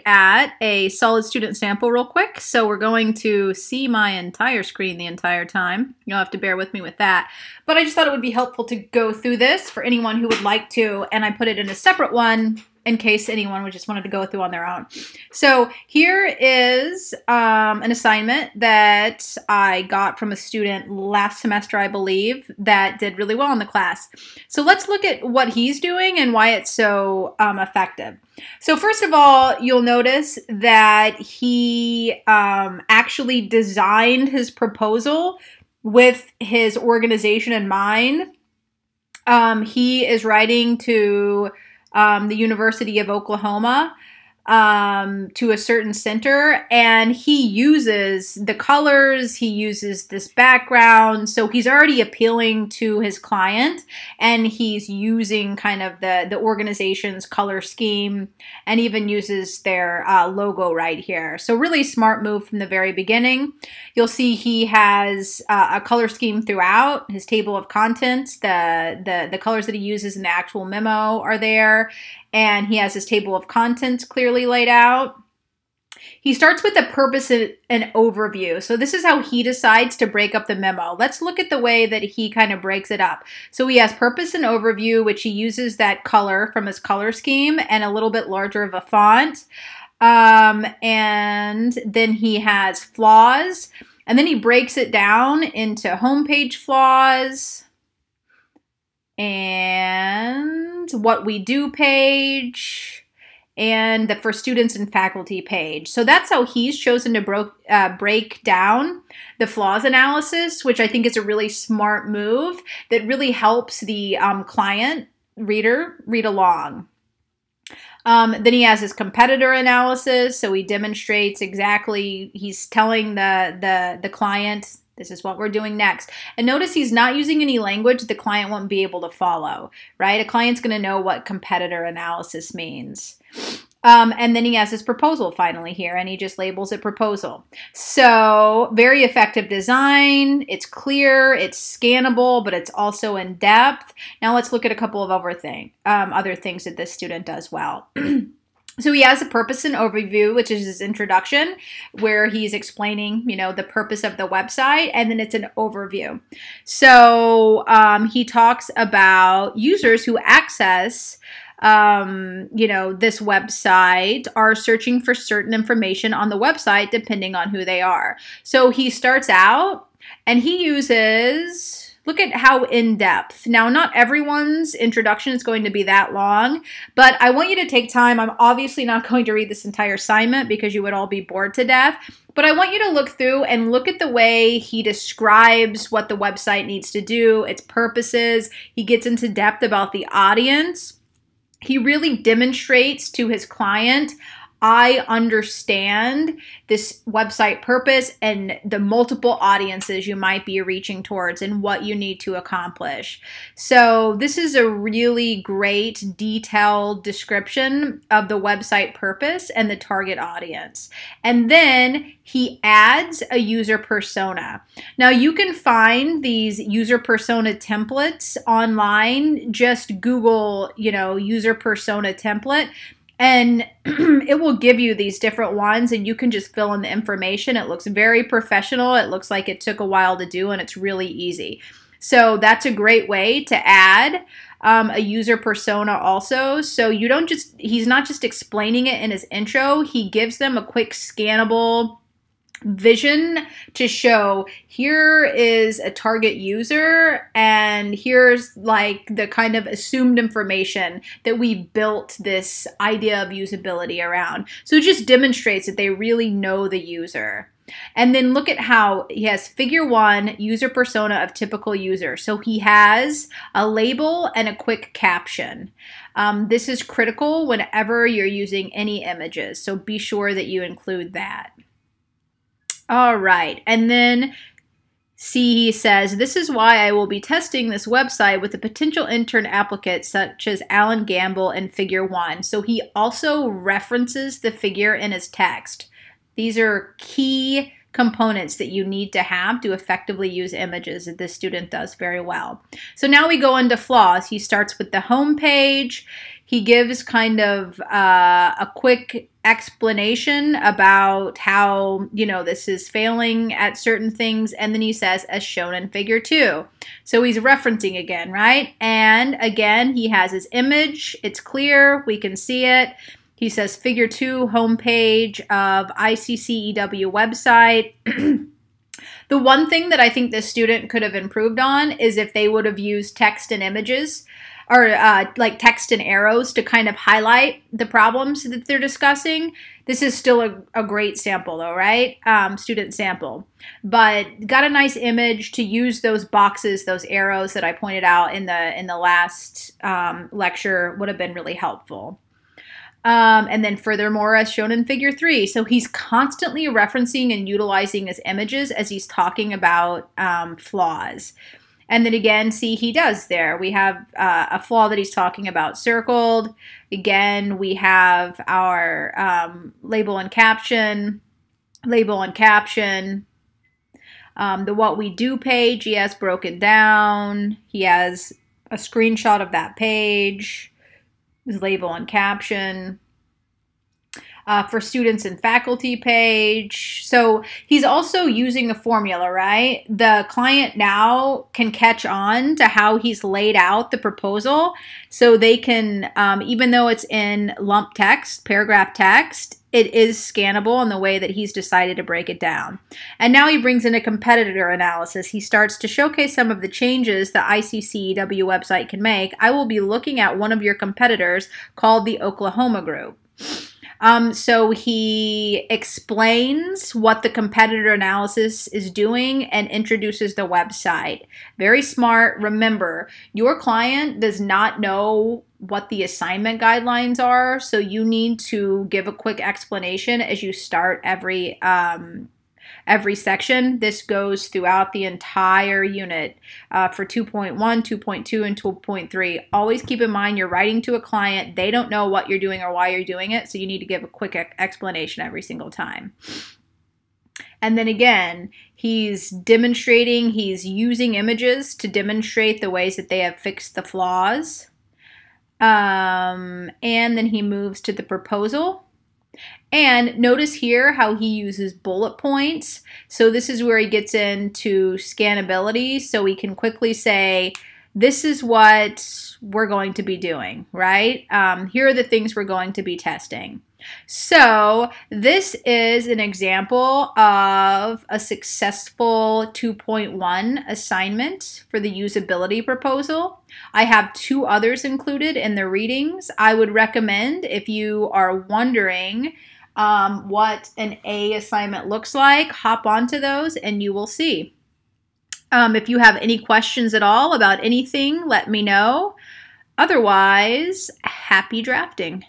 at a solid student sample real quick. So we're going to see my entire screen the entire time. You'll have to bear with me with that. But I just thought it would be helpful to go through this for anyone who would like to, and I put it in a separate one in case anyone would just wanted to go through on their own. So here is an assignment that I got from a student last semester, I believe, that did really well in the class. So let's look at what he's doing and why it's so effective. So first of all, you'll notice that he actually designed his proposal with his organization in mind. He is writing to the University of Oklahoma, to a certain center, and he uses the colors, he uses this background, so he's already appealing to his client, and he's using kind of the organization's color scheme, and even uses their logo right here. So really smart move from the very beginning. You'll see he has a color scheme throughout his table of contents. The colors that he uses in the actual memo are there, and he has his table of contents clearly laid out. He starts with a purpose and overview. So this is how he decides to break up the memo. Let's look at the way that he kind of breaks it up. So he has purpose and overview, which he uses that color from his color scheme and a little bit larger of a font. And then he has flaws, and then he breaks it down into homepage flaws and what we do page, and the for students and faculty page. So that's how he's chosen to break down the flaws analysis, which I think is a really smart move that really helps the client reader read along. Then he has his competitor analysis, so he demonstrates exactly, he's telling the client, this is what we're doing next. And notice he's not using any language the client won't be able to follow, right? A client's going to know what competitor analysis means. And then he has his proposal finally here, and he just labels it proposal. So very effective design. It's clear, it's scannable, but it's also in depth. Now let's look at a couple of other things that this student does well. So he has a purpose and overview, which is his introduction, where he's explaining, you know, the purpose of the website, and then it's an overview. So he talks about users who access you know, this website are searching for certain information on the website depending on who they are. So he starts out and he uses, look at how in-depth. Now, not everyone's introduction is going to be that long, but I want you to take time. I'm obviously not going to read this entire assignment because you would all be bored to death, but I want you to look through and look at the way he describes what the website needs to do, its purposes. He gets into depth about the audience. He really demonstrates to his client, I understand this website purpose and the multiple audiences you might be reaching towards and what you need to accomplish. So this is a really great detailed description of the website purpose and the target audience. And then he adds a user persona. Now you can find these user persona templates online. Just Google, you know, user persona template, and it will give you these different ones, and you can just fill in the information. It looks very professional. It looks like it took a while to do, and it's really easy. So that's a great way to add a user persona also. So you don't just, he's not just explaining it in his intro. He gives them a quick scannable vision to show here is a target user, and here's like the kind of assumed information that we built this idea of usability around. So it just demonstrates that they really know the user. And then look at how he has figure 1, user persona of typical user. So he has a label and a quick caption. This is critical whenever you're using any images, so be sure that you include that. All right, and then see, he says, this is why I will be testing this website with a potential intern applicant such as Alan Gamble in figure 1. So he also references the figure in his text. These are key components that you need to have to effectively use images that this student does very well. So now we go into flaws. He starts with the home page. He gives kind of a quick explanation about how, this is failing at certain things. And then he says, as shown in figure 2. So he's referencing again, right? And again, he has his image. It's clear. We can see it. He says figure 2, homepage of ICCEW website. The one thing that I think this student could have improved on is if they would have used text and images, or like text and arrows to kind of highlight the problems that they're discussing. This is still a great sample though, right? Student sample. But got a nice image to use those boxes, those arrows that I pointed out in the last lecture would have been really helpful. And then furthermore, as shown in figure 3. So he's constantly referencing and utilizing his images as he's talking about flaws. And then again, see, he does there. We have a flaw that he's talking about circled. Again, we have our label and caption. The what we do page, he has broken down. He has a screenshot of that page. His label and caption. For students and faculty page. So he's also using a formula, right? The client now can catch on to how he's laid out the proposal. So they can, even though it's in lump text, paragraph text, it is scannable in the way that he's decided to break it down. And now he brings in a competitor analysis. He starts to showcase some of the changes the ICCEW website can make. I will be looking at one of your competitors called the Oklahoma Group. So he explains what the competitor analysis is doing and introduces the website. Very smart. Remember, your client does not know what the assignment guidelines are, so you need to give a quick explanation as you start every section. This goes throughout the entire unit for 2.1, 2.2, and 2.3. Always keep in mind you're writing to a client. They don't know what you're doing or why you're doing it, so you need to give a quick explanation every single time. And then again, he's demonstrating, he's using images to demonstrate the ways that they have fixed the flaws. And then he moves to the proposal. And notice here how he uses bullet points. So this is where he gets into scannability. So we can quickly say, this is what we're going to be doing, right? Here are the things we're going to be testing. So this is an example of a successful 2.1 assignment for the usability proposal. I have 2 others included in the readings. I would recommend, if you are wondering what an A assignment looks like, hop onto those and you will see. If you have any questions at all about anything, let me know. Otherwise, happy drafting.